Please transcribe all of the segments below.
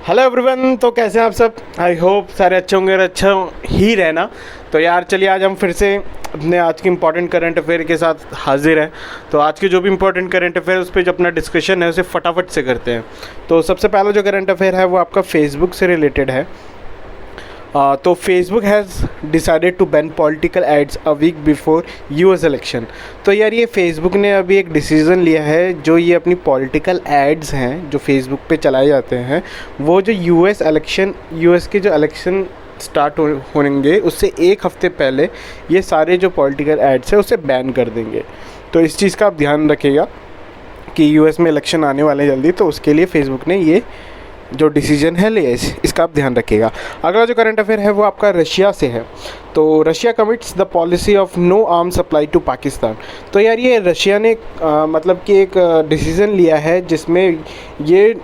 Hello everyone. तो कैसे हैं आप सब? आई होप सारे अच्छे होंगे और अच्छा ही रहना। तो यार चलिए आज हम फिर से अपने आज के इम्पॉर्टेंट करंट अफेयर के साथ हाजिर हैं। तो आज के जो भी इम्पोर्टेंट करंट अफेयर उस पर जो अपना डिस्कशन है उसे फटाफट से करते हैं। तो सबसे पहला जो करंट अफेयर है वो आपका फेसबुक से रिलेटेड है। तो Facebook has decided to ban political ads a week before US election. तो यार ये फेसबुक ने अभी एक डिसीज़न लिया है, जो ये अपनी पॉलिटिकल एड्स हैं जो फेसबुक पे चलाए जाते हैं, वो जो यूएस के जो इलेक्शन स्टार्ट होंगे उससे एक हफ़्ते पहले ये सारे जो पॉलिटिकल एड्स हैं उसे बैन कर देंगे। तो इस चीज़ का आप ध्यान रखिएगा कि यूएस में इलेक्शन आने वाले हैं जल्दी, तो उसके लिए फेसबुक ने ये जो डिसीजन है ले इसका आप ध्यान रखिएगा। अगला जो करंट अफेयर है वो आपका रशिया से है। तो Russia commits the policy of no arm supply to Pakistan. तो यार ये रशिया ने मतलब कि एक डिसीज़न लिया है जिसमें ये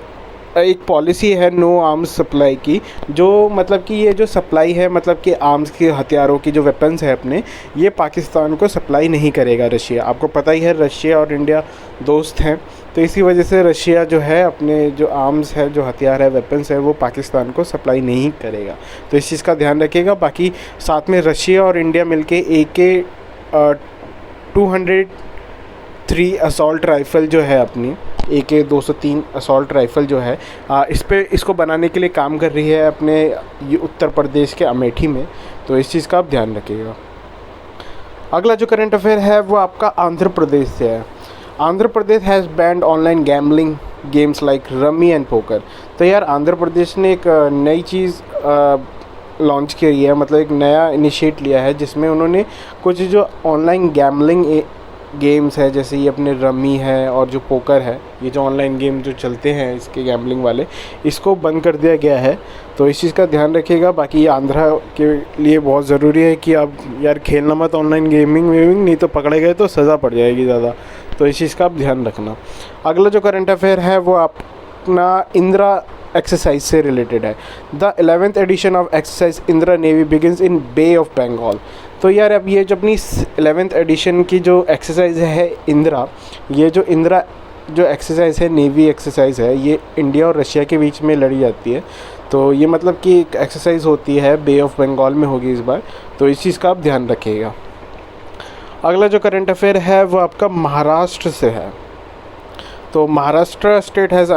एक पॉलिसी है नो आर्म्स सप्लाई की, जो मतलब कि ये जो सप्लाई है मतलब कि आर्म्स के हथियारों की जो वेपन्स है अपने, ये पाकिस्तान को सप्लाई नहीं करेगा रशिया। आपको पता ही है रशिया और इंडिया दोस्त हैं, तो इसी वजह से रशिया जो है अपने जो आर्म्स है, जो हथियार है, वेपन्स है, वो पाकिस्तान को सप्लाई नहीं करेगा। तो इस चीज़ का ध्यान रखिएगा। बाकी साथ में रशिया और इंडिया मिलके AK-203 असॉल्ट राइफ़ल जो है अपनी AK-203 असॉल्ट राइफ़ल जो है इसको बनाने के लिए काम कर रही है अपने ये उत्तर प्रदेश के अमेठी में। तो इस चीज़ का आप ध्यान रखिएगा। अगला जो करंट अफेयर है वो आपका आंध्र प्रदेश से है। Andhra Pradesh has banned online gambling games like rummy and poker. तो यार आंध्र प्रदेश ने एक नई चीज़ लॉन्च करी है, मतलब एक नया इनिशिएट लिया है जिसमें उन्होंने कुछ जो ऑनलाइन गैम्बलिंग गेम्स है, जैसे ये अपने रमी है और जो पोकर है, ये जो ऑनलाइन गेम जो चलते हैं इसके गैम्बलिंग वाले, इसको बंद कर दिया गया है। तो इस चीज़ का ध्यान रखिएगा। बाकी ये आंध्रा के लिए बहुत ज़रूरी है कि आप यार खेलना मत ऑनलाइन गेमिंग, नहीं तो पकड़े गए तो सज़ा पड़ जाएगी ज़्यादा। तो इस चीज़ का आप ध्यान रखना। अगला जो करंट अफेयर है वो अपना इंदिरा एक्सरसाइज से रिलेटेड है। The 11th edition of exercise Indra navy begins in bay of Bengal. तो यार अब ये जो अपनी 11th एडिशन की जो एक्सरसाइज है इंदिरा, ये जो इंदिरा जो एक्सरसाइज है, नेवी एक्सरसाइज है, ये इंडिया और रशिया के बीच में लड़ी जाती है। तो ये मतलब कि एक एक्सरसाइज होती है, बे ऑफ बंगाल में होगी इस बार। तो इस चीज़ का आप ध्यान रखिएगा। अगला जो करंट अफेयर है वो आपका महाराष्ट्र से है। तो Maharashtra state has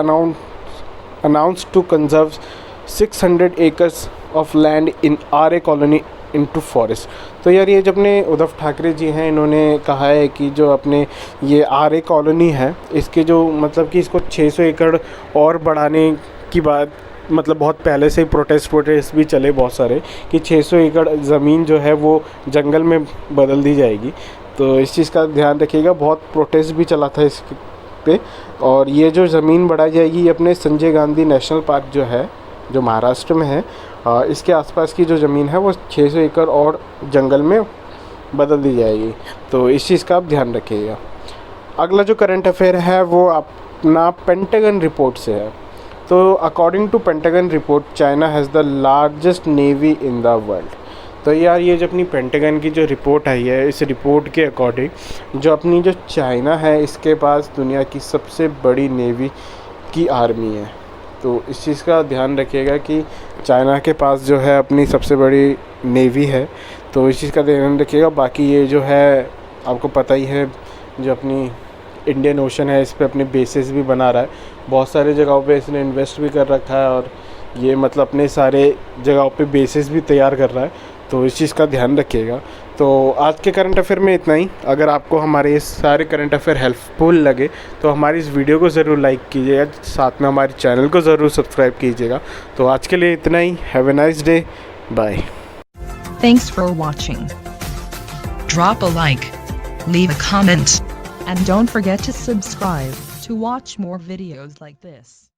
announced to conserve 600 acres of land in RA colony into forest। तो यार ये जो अपने उद्धव ठाकरे जी हैं, इन्होंने कहा है कि जो अपने ये RA कॉलोनी है, इसके जो मतलब कि इसको 600 एकड़ और बढ़ाने की बात, मतलब बहुत पहले से ही प्रोटेस्ट भी चले बहुत सारे कि 600 एकड़ ज़मीन जो है वो जंगल में बदल दी जाएगी। तो इस चीज़ का ध्यान रखिएगा। बहुत प्रोटेस्ट भी चला था इस पे, और ये जो ज़मीन बढ़ाई जाएगी ये अपने संजय गांधी नेशनल पार्क जो है, जो महाराष्ट्र में है, इसके आसपास की जो ज़मीन है वो 600 एकड़ और जंगल में बदल दी जाएगी। तो इस चीज़ का आप ध्यान रखिएगा। अगला जो करंट अफेयर है वो अपना पेंटागन रिपोर्ट से है। तो according to Pentagon report, China has the largest navy in the world. तो यार ये जो अपनी पेंटागन की जो रिपोर्ट आई है, इस रिपोर्ट के अकॉर्डिंग जो अपनी जो चाइना है, इसके पास दुनिया की सबसे बड़ी नेवी की आर्मी है। तो इस चीज़ का ध्यान रखिएगा कि चाइना के पास जो है अपनी सबसे बड़ी नेवी है। तो इस चीज़ का ध्यान रखिएगा। बाकी ये जो है आपको पता ही है, जो अपनी इंडियन ओशन है इस पे अपने बेसिस भी बना रहा है, बहुत सारे जगहों पे इसने इन्वेस्ट भी कर रखा है, और ये मतलब अपने सारे जगहों पे बेसिस भी तैयार कर रहा है। तो इस चीज़ का ध्यान रखिएगा। तो आज के करंट अफेयर में इतना ही। अगर आपको हमारे ये सारे करंट अफेयर हेल्पफुल लगे तो हमारी इस वीडियो को ज़रूर लाइक कीजिएगा, साथ में हमारे चैनल को ज़रूर सब्सक्राइब कीजिएगा। तो आज के लिए इतना ही। Have a nice day. Bye. Thanks for watching. Drop a like, leave a comment, and don't forget to subscribe to watch more videos like this.